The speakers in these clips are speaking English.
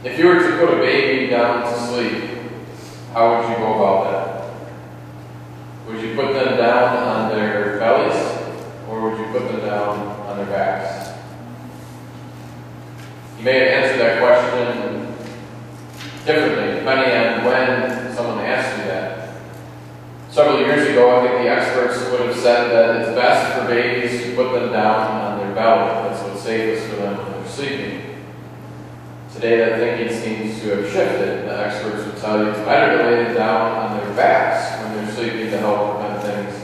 If you were to put a baby down to sleep, how would you go about that? Would you put them down on their bellies, or would you put them down on their backs? You may have answered that question differently, depending on when someone asked you that. Several years ago, I think the experts would have said that it's best for babies to put them down on their belly. That's what's safest for them when they're sleeping. Today, that thinking seems to have shifted. The experts would tell you it's better to lay them down on their backs when they're sleeping to help prevent things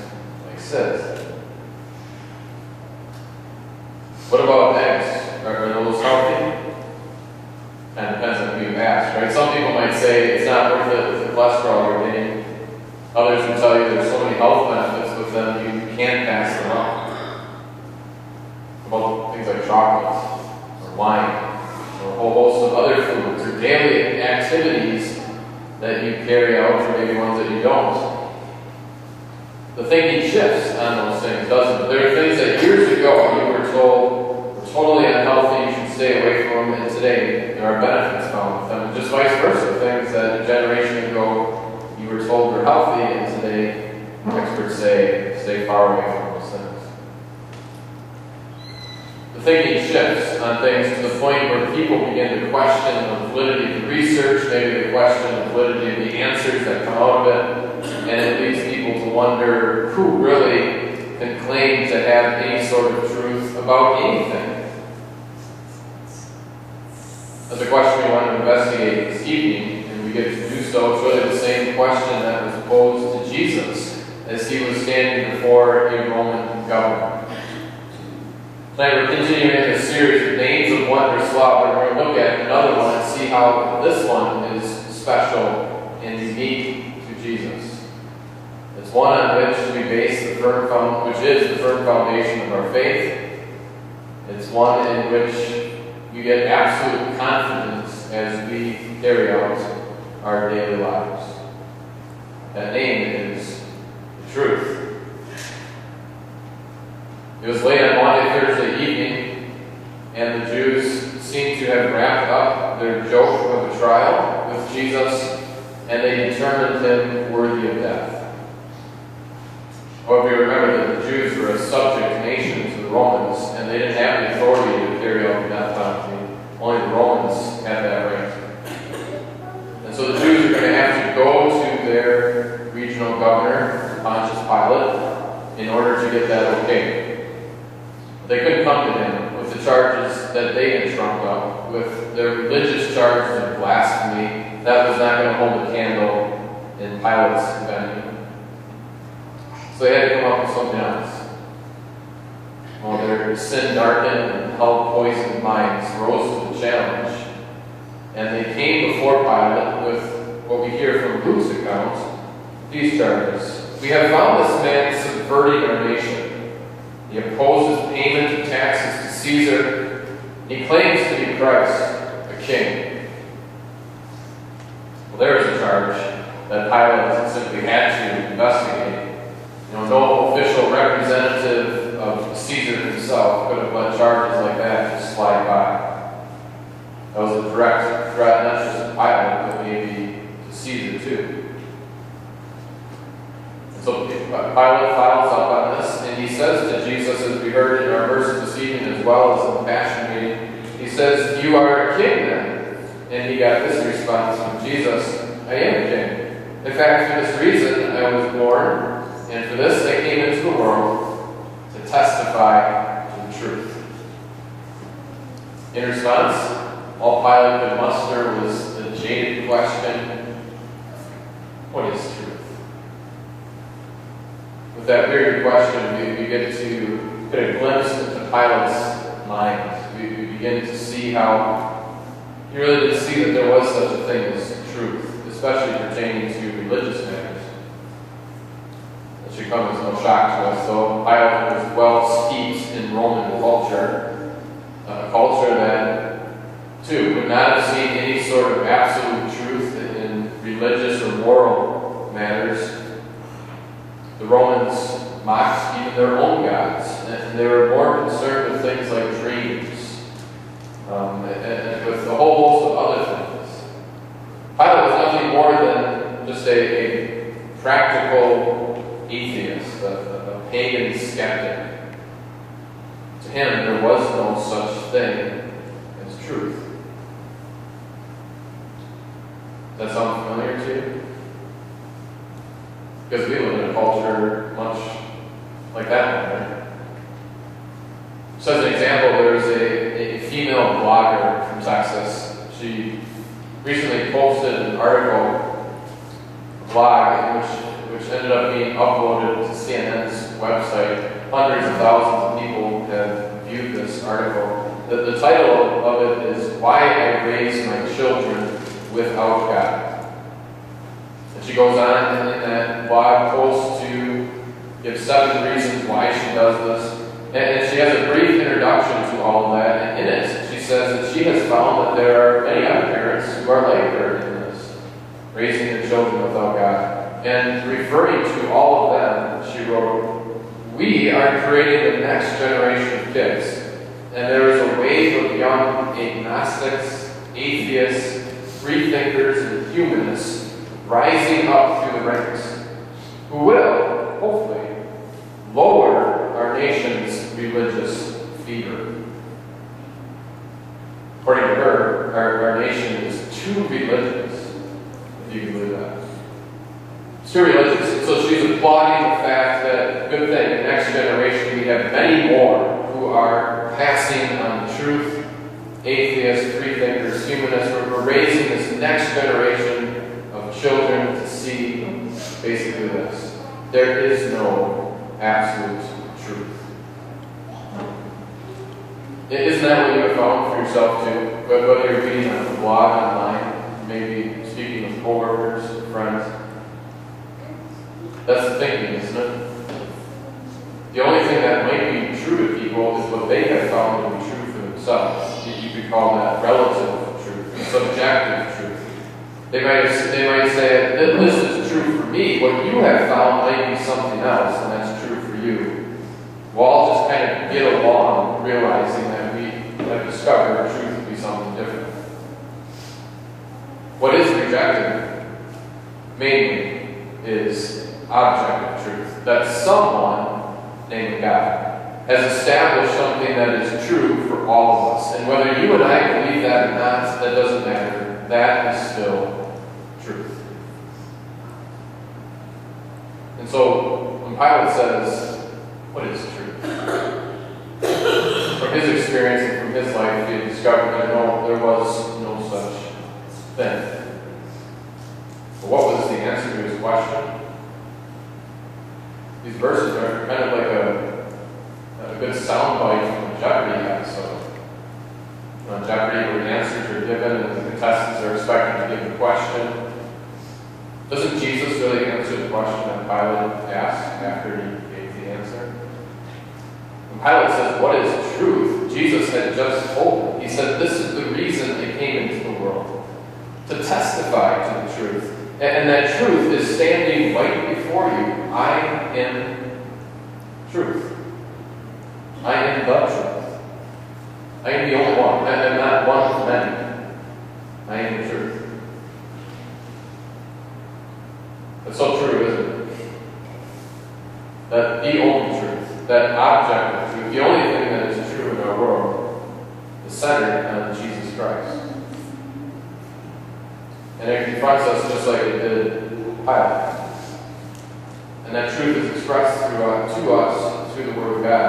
like SIDS. What about eggs? Are those healthy? Kind of depends on who you ask, right? Some people might say it's not worth it with the cholesterol you're getting. Others will tell you there's so many health benefits with them you can't pass them up. About things like chocolate or wine, or a whole host of other foods, or daily activities that you carry out, or maybe ones that you don't. The thinking shifts on those things, doesn't it? There are things that years ago you were told were totally unhealthy, you should stay away from them, and today there are benefits found with them. And just vice versa, things that a generation ago you were told were healthy, and today experts say stay far away from those things. The thinking shifts on things to the point where people begin to question the validity of the research, maybe the question the validity of the answers that come out of it, and it leads people to wonder who really can claim to have any sort of truth about anything. That's a question we want to investigate this evening, and we get to do so. It's really the same question that was posed to Jesus as he was standing before a Roman governor. Tonight we're continuing a series of names of wondrous law, but we're going to look at another one and see how this one is special and unique to Jesus. It's one on which we base the which is the firm foundation of our faith. It's one in which you get absolute confidence as we carry out our daily lives. That name is the truth. It was late on Monday, Thursday evening, and the Jews seemed to have wrapped up their joke of a trial with Jesus, and they determined him worthy of death. However, you remember that the Jews were a subject nation to the Romans, and they didn't have the authority to carry out the death penalty. Only the Romans had that right. And so the Jews are going to have to go to their regional governor, Pontius Pilate, in order to get that okay. They couldn't come to him with the charges that they had trumped up, with their religious charges of blasphemy. That was not going to hold a candle in Pilate's venue. So they had to come up with something else. Well, their sin-darkened and hell-poisoned minds rose to the challenge, and they came before Pilate with what we hear from Luke's account, these charges. We have found this man subverting our nation. He opposes payment of taxes to Caesar. He claims to be Christ, a king. Well, there is a charge that Pilate simply had to investigate. No official representative of Caesar himself could have let charges like that just slide by. That was a direct threat, not just to Pilate, but maybe to Caesar too. So Pilate files up on this, and he says to Jesus, as we heard in our verses this evening as well as in the Passion meeting, he says, "You are a king then." And he got this response from Jesus, "I am a king. In fact, for this reason I was born, and for this I came into the world, to testify to the truth." In response, all Pilate could muster was the jaded question, what is truth? With that weird question, we get to get a glimpse into Pilate's mind. We begin to see how he really didn't see that there was such a thing as truth, especially pertaining to religious matters. That should come as no shock to us, though. Pilate was well steeped in Roman culture, a culture that, too, would not have seen any sort of absolute truth in religious or moral matters. The Romans mocked even their own gods, and they were more concerned with things like dreams, and with a whole host of other things. a practical atheist, a pagan skeptic. To him, there was no such thing as truth. Does that sound familiar to you? Because we live in a culture much like that one, right? So as an example, there's a female blogger from Texas. She recently posted an article, a blog, which ended up being uploaded to CNN's website. Hundreds of thousands of people have viewed this article. The title of it is "Why I Raise My Children Without God." And she goes on in that blog post to give 7 reasons why she does this. And she has a brief introduction to all of that. And in it, she says that she has found that there are many other parents who are like her in this, raising their children without God. And referring to all of them, she wrote, "We are creating the next generation of kids. And there is a wave of young agnostics, atheists, freethinkers, and humanists rising up through the ranks, who will, hopefully, lower our nation's religious fever." According to her, our nation is too religious, if you can believe that. It's too religious. So she's applauding the fact that, good thing, the next generation, we have many more who are passing on the truth. Atheists, freethinkers, humanists, we're raising this next generation of children to see basically this. There is no absolute truth. Isn't that what you have found for yourself too? Whether you're reading on a blog online, maybe speaking with coworkers, friends. That's the thinking, isn't it? The only thing that might be true to people is what they have found to be true for themselves. You could call that relative truth, subjective truth. They might say, "This is true for me. What you have found might be something else, and that's true for you." We'll all just kind of get along, realizing that we have discovered truth to be something different. What is rejected, mainly, is objective truth. That someone, named God, has established something that is true for all of us. And whether you and I believe that or not, that doesn't matter. That is still truth. And so, when Pilate says, "What is truth?" From his experience and from his life, he had discovered that no, there was no such thing. But what was the answer to his question? These verses are kind of like a good soundbite from a Jeopardy episode. On Jeopardy, where the answers are given and the contestants are expected to give the question. Doesn't Jesus really answer the question that Pilate asked after he gave the answer? When Pilate says, "What is truth?" Jesus had just told him. He said, "This is the reason I came into the world, to testify to the truth. And that truth is standing right before you. I am truth. I am the truth. I am the only one. I am not one of many. I am the truth." That's so true, isn't it? That the only truth, that objective truth, the only thing that is true in our world, is centered on Jesus Christ. And it confronts us just like it did Pilate. And that truth is expressed to us through the Word of God.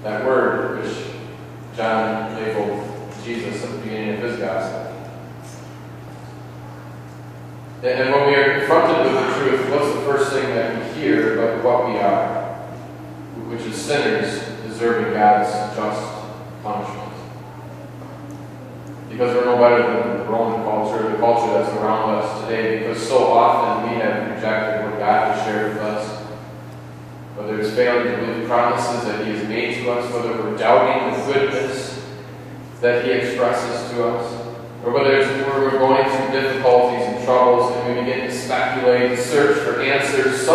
That Word which John labeled Jesus at the beginning of his gospel. And when we are confronted with the truth, what's the first thing that we hear but what we are? Which is sinners deserving God's just punishment. Because we're no better than the Roman culture, the culture that's around us today, because so often we have rejected what God has shared with us. Whether it's failing to believe the promises that He has made to us, whether we're doubting the goodness that He expresses to us, or whether it's where we're going through difficulties and troubles and we begin to speculate and search for answers.